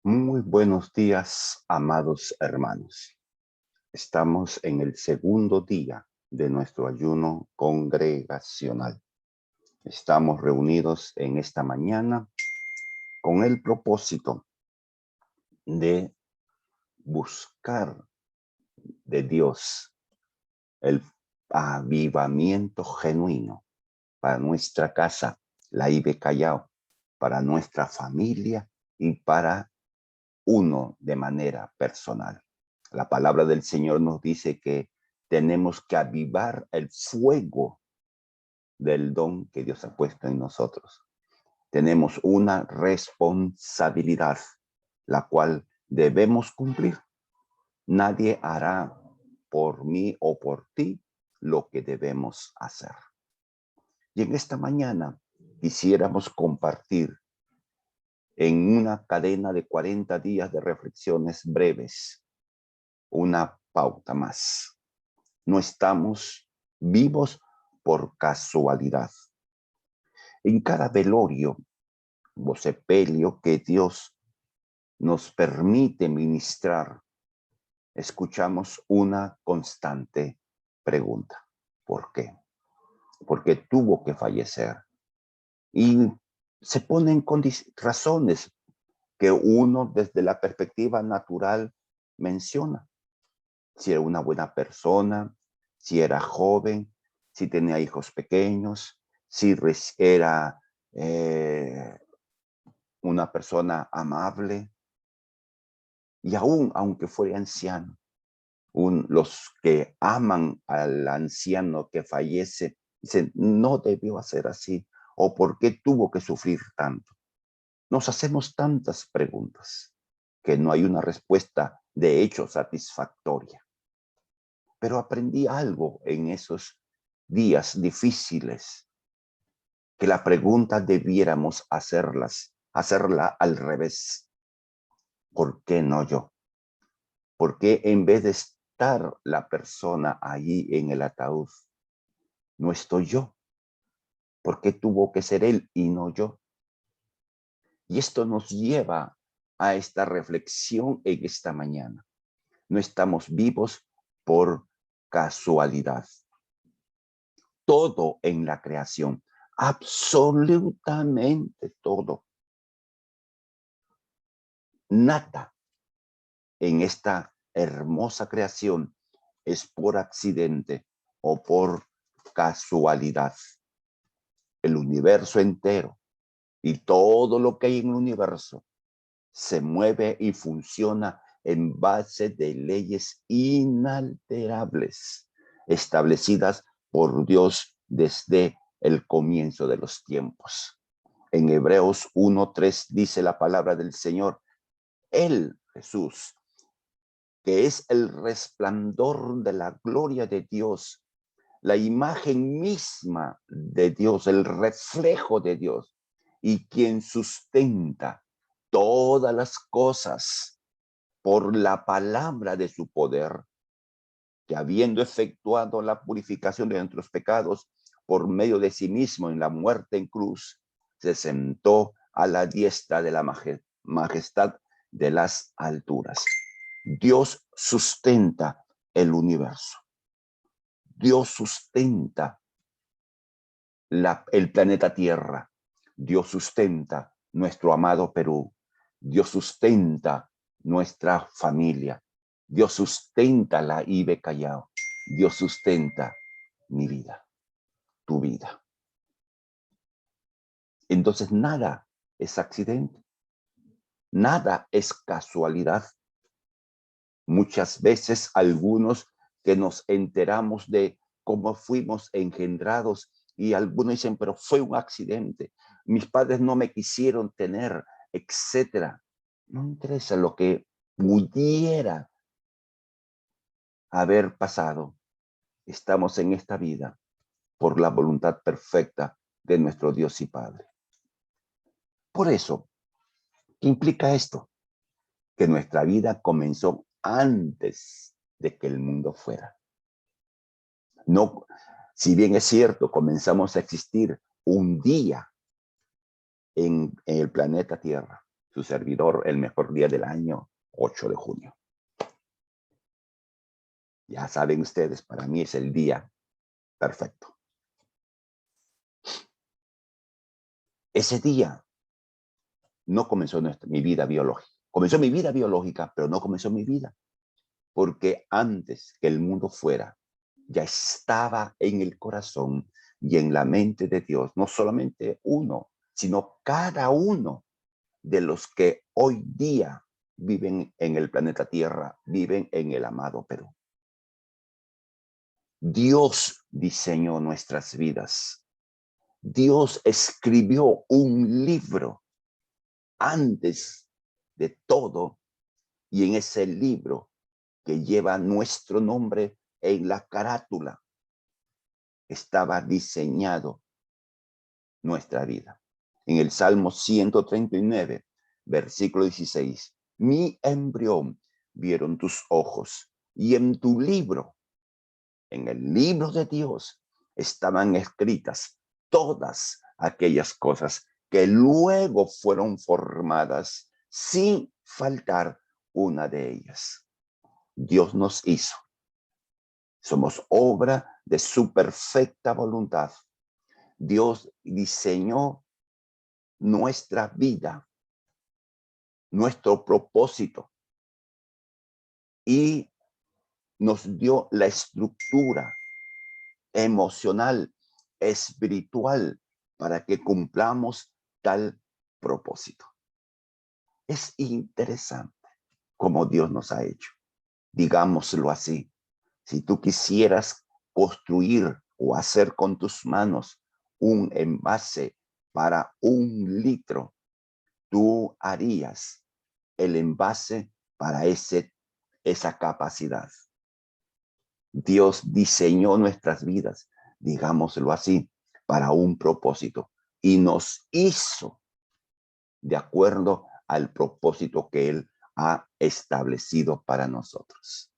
Muy buenos días, amados hermanos. Estamos en el segundo día de nuestro ayuno congregacional. Estamos reunidos en esta mañana con el propósito de buscar de Dios el avivamiento genuino para nuestra casa, la IBE Callao, para nuestra familia y para uno de manera personal. La palabra del Señor nos dice que tenemos que avivar el fuego del don que Dios ha puesto en nosotros. Tenemos una responsabilidad, la cual debemos cumplir. Nadie hará por mí o por ti lo que debemos hacer. Y en esta mañana quisiéramos compartir en una cadena de 40 días de reflexiones breves una pauta más. No estamos vivos por casualidad. En cada velorio o sepelio que Dios nos permite ministrar, escuchamos una constante pregunta. ¿Por qué? Porque tuvo que fallecer. Y se ponen razones que uno desde la perspectiva natural menciona. Si era una buena persona, si era joven, si tenía hijos pequeños, si era una persona amable. Y aún, aunque fuera anciano, los que aman al anciano que fallece, dicen, no debió hacer así, o ¿por qué tuvo que sufrir tanto? Nos hacemos tantas preguntas que no hay una respuesta de hecho satisfactoria. Pero aprendí algo en esos días difíciles, que la pregunta debiéramos hacerla al revés. ¿Por qué no yo? ¿Por qué en vez de estar la persona allí en el ataúd, no estoy yo? ¿Por qué tuvo que ser él y no yo? Y esto nos lleva a esta reflexión en esta mañana. No estamos vivos por casualidad. Todo en la creación, absolutamente todo, nada en esta hermosa creación es por accidente o por casualidad. El universo entero y todo lo que hay en el universo se mueve y funciona en base de leyes inalterables, establecidas por Dios desde el comienzo de los tiempos. En Hebreos 1:3 dice la palabra del Señor, Él, Jesús, que es el resplandor de la gloria de Dios, la imagen misma de Dios, el reflejo de Dios, y quien sustenta todas las cosas por la palabra de su poder, que habiendo efectuado la purificación de nuestros pecados por medio de sí mismo en la muerte en cruz, se sentó a la diestra de la majestad de las alturas. Dios sustenta el universo. Dios sustenta el planeta Tierra. Dios sustenta nuestro amado Perú. Dios sustenta nuestra familia. Dios sustenta la IBE Callao. Dios sustenta mi vida, tu vida. Entonces nada es accidente. Nada es casualidad. Muchas veces algunos que nos enteramos de cómo fuimos engendrados y algunos dicen, pero fue un accidente. Mis padres no me quisieron tener, etcétera. No interesa lo que pudiera haber pasado. Estamos en esta vida por la voluntad perfecta de nuestro Dios y Padre. Por eso, ¿qué implica esto? Que nuestra vida comenzó antes de que el mundo fuera. No, si bien es cierto, comenzamos a existir un día en el planeta Tierra, su servidor, el mejor día del año, 8 de junio. Ya saben ustedes, para mí es el día perfecto. Ese día no comenzó mi vida biológica. Comenzó mi vida biológica, pero no comenzó mi vida. Porque antes que el mundo fuera, ya estaba en el corazón y en la mente de Dios, no solamente uno, sino cada uno de los que hoy día viven en el planeta Tierra, viven en el amado Perú. Dios diseñó nuestras vidas. Dios escribió un libro antes de todo, y en ese libro que lleva nuestro nombre en la carátula estaba diseñado nuestra vida. En el Salmo 139, versículo 16, mi embrión vieron tus ojos, y en tu libro, en el libro de Dios, estaban escritas todas aquellas cosas que luego fueron formadas sin faltar una de ellas. Dios nos hizo. Somos obra de su perfecta voluntad. Dios diseñó nuestra vida, nuestro propósito, y nos dio la estructura emocional, espiritual, para que cumplamos tal propósito. Es interesante cómo Dios nos ha hecho. Digámoslo así. Si tú quisieras construir o hacer con tus manos un envase para 1 litro, tú harías el envase para esa capacidad. Dios diseñó nuestras vidas, digámoslo así, para un propósito, y nos hizo de acuerdo al propósito que Él ha establecido para nosotros.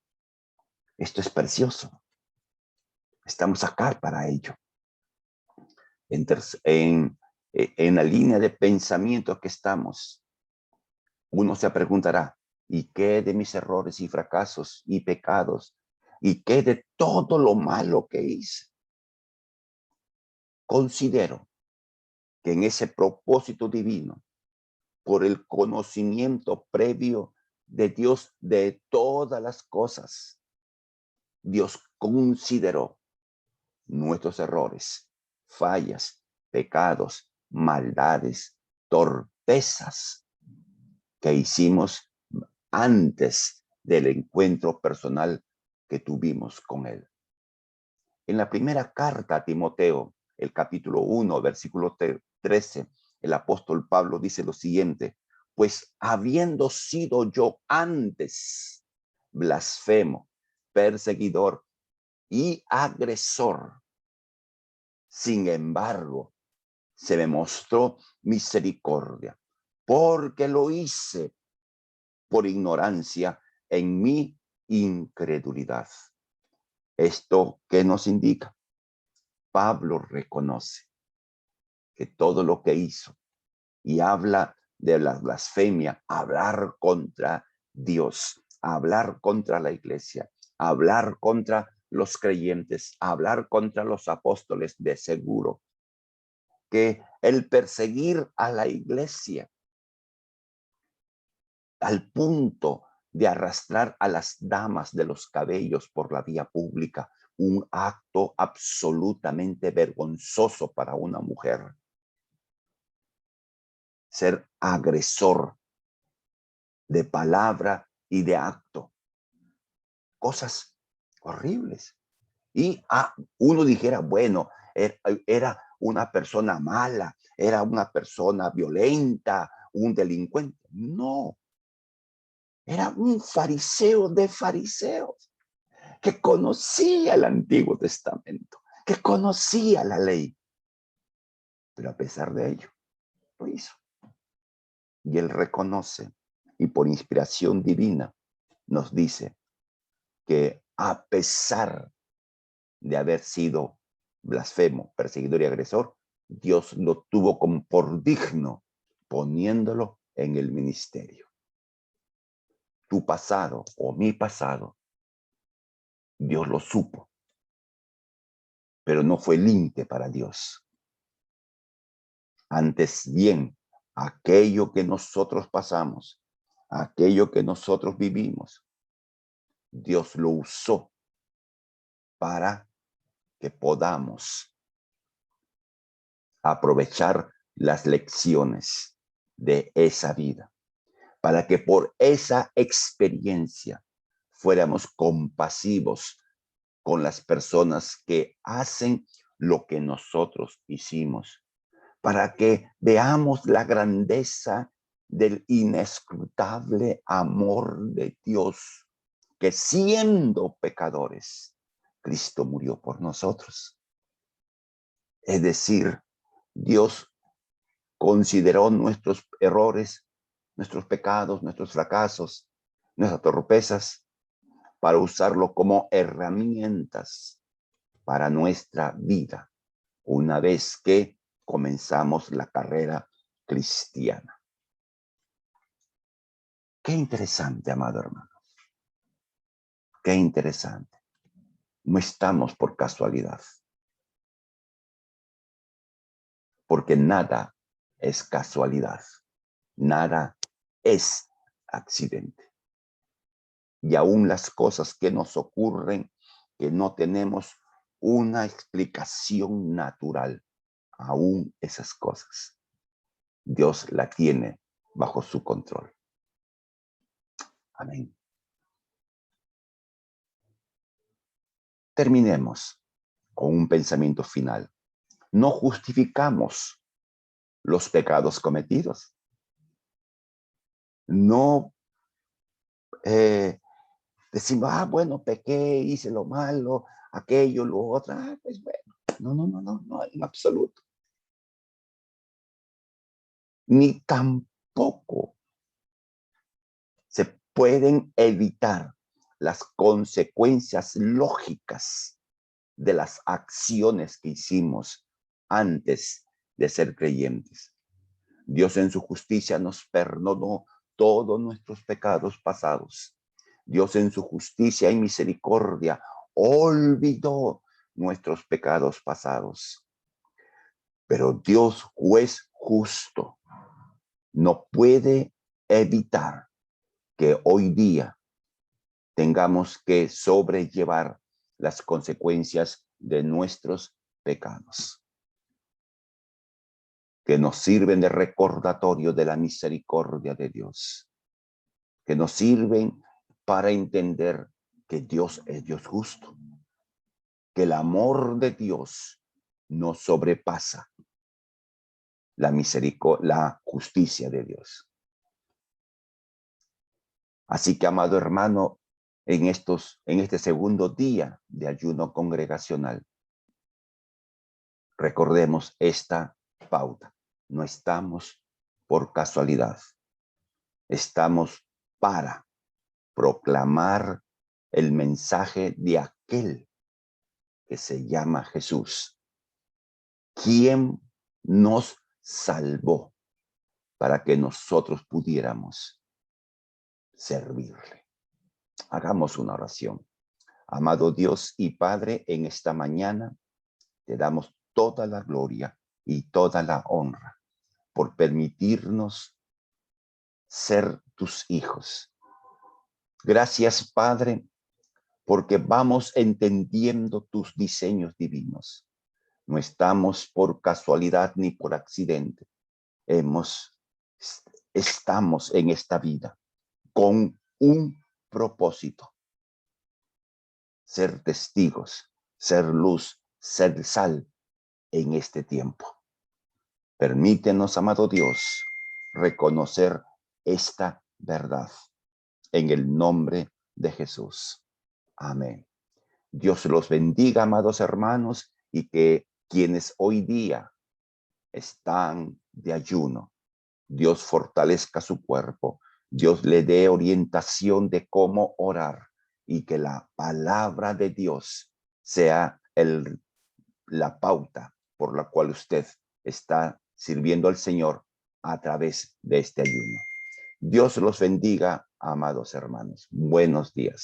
Esto es precioso. Estamos acá para ello. En la línea de pensamiento que estamos, uno se preguntará, ¿y qué de mis errores y fracasos y pecados? ¿Y qué de todo lo malo que hice? Considero que en ese propósito divino, por el conocimiento previo de Dios de todas las cosas, Dios consideró nuestros errores, fallas, pecados, maldades, torpezas que hicimos antes del encuentro personal que tuvimos con Él. En la primera carta a Timoteo, el capítulo 1, versículo 13, el apóstol Pablo dice lo siguiente: pues habiendo sido yo antes blasfemo, perseguidor y agresor, sin embargo, se me mostró misericordia, porque lo hice por ignorancia en mi incredulidad. ¿Esto qué nos indica? Pablo reconoce que todo lo que hizo, y habla de la blasfemia, hablar contra Dios, hablar contra la iglesia, hablar contra los creyentes, hablar contra los apóstoles, de seguro que el perseguir a la iglesia al punto de arrastrar a las damas de los cabellos por la vía pública, un acto absolutamente vergonzoso para una mujer. Ser agresor de palabra y de acto. Cosas horribles. Y uno dijera, bueno, era una persona mala, era una persona violenta, un delincuente. No. Era un fariseo de fariseos, que conocía el Antiguo Testamento, que conocía la ley. Pero a pesar de ello, lo hizo. Y él reconoce, y por inspiración divina nos dice que a pesar de haber sido blasfemo, perseguidor y agresor, Dios lo tuvo como por digno, poniéndolo en el ministerio. Tu pasado o mi pasado, Dios lo supo, pero no fue límite para Dios. Antes bien, aquello que nosotros pasamos, aquello que nosotros vivimos, Dios lo usó para que podamos aprovechar las lecciones de esa vida, para que por esa experiencia fuéramos compasivos con las personas que hacen lo que nosotros hicimos, para que veamos la grandeza del inescrutable amor de Dios, que siendo pecadores, Cristo murió por nosotros. Es decir, Dios consideró nuestros errores, nuestros pecados, nuestros fracasos, nuestras torpezas, para usarlo como herramientas para nuestra vida, una vez que comenzamos la carrera cristiana. Qué interesante, amado hermano. Qué interesante. No estamos por casualidad, porque nada es casualidad, nada es accidente. Y aún las cosas que nos ocurren, que no tenemos una explicación natural, aún esas cosas, Dios la tiene bajo su control. Amén. Terminemos con un pensamiento final. No justificamos los pecados cometidos. No decimos, bueno, pequé, hice lo malo, aquello, lo otro. Pues bueno, no, en absoluto. Ni tampoco se pueden evitar las consecuencias lógicas de las acciones que hicimos antes de ser creyentes. Dios en su justicia nos perdonó todos nuestros pecados pasados. Dios en su justicia y misericordia olvidó nuestros pecados pasados. Pero Dios, juez justo, no puede evitar que hoy día tengamos que sobrellevar las consecuencias de nuestros pecados, que nos sirven de recordatorio de la misericordia de Dios, que nos sirven para entender que Dios es Dios justo, que el amor de Dios nos sobrepasa la misericordia, la justicia de Dios. Así que, amado hermano, en este segundo día de ayuno congregacional, recordemos esta pauta. No estamos por casualidad. Estamos para proclamar el mensaje de aquel que se llama Jesús, quien nos salvó para que nosotros pudiéramos servirle. Hagamos una oración. Amado Dios y Padre, en esta mañana te damos toda la gloria y toda la honra por permitirnos ser tus hijos. Gracias, Padre, porque vamos entendiendo tus diseños divinos. No estamos por casualidad ni por accidente. Estamos en esta vida con un propósito: ser testigos, ser luz, ser sal en este tiempo. Permítenos, amado Dios, reconocer esta verdad en el nombre de Jesús. Amén. Dios los bendiga, amados hermanos, y que quienes hoy día están de ayuno, Dios fortalezca su cuerpo, Dios le dé orientación de cómo orar, y que la palabra de Dios sea la pauta por la cual usted está sirviendo al Señor a través de este ayuno. Dios los bendiga, amados hermanos. Buenos días.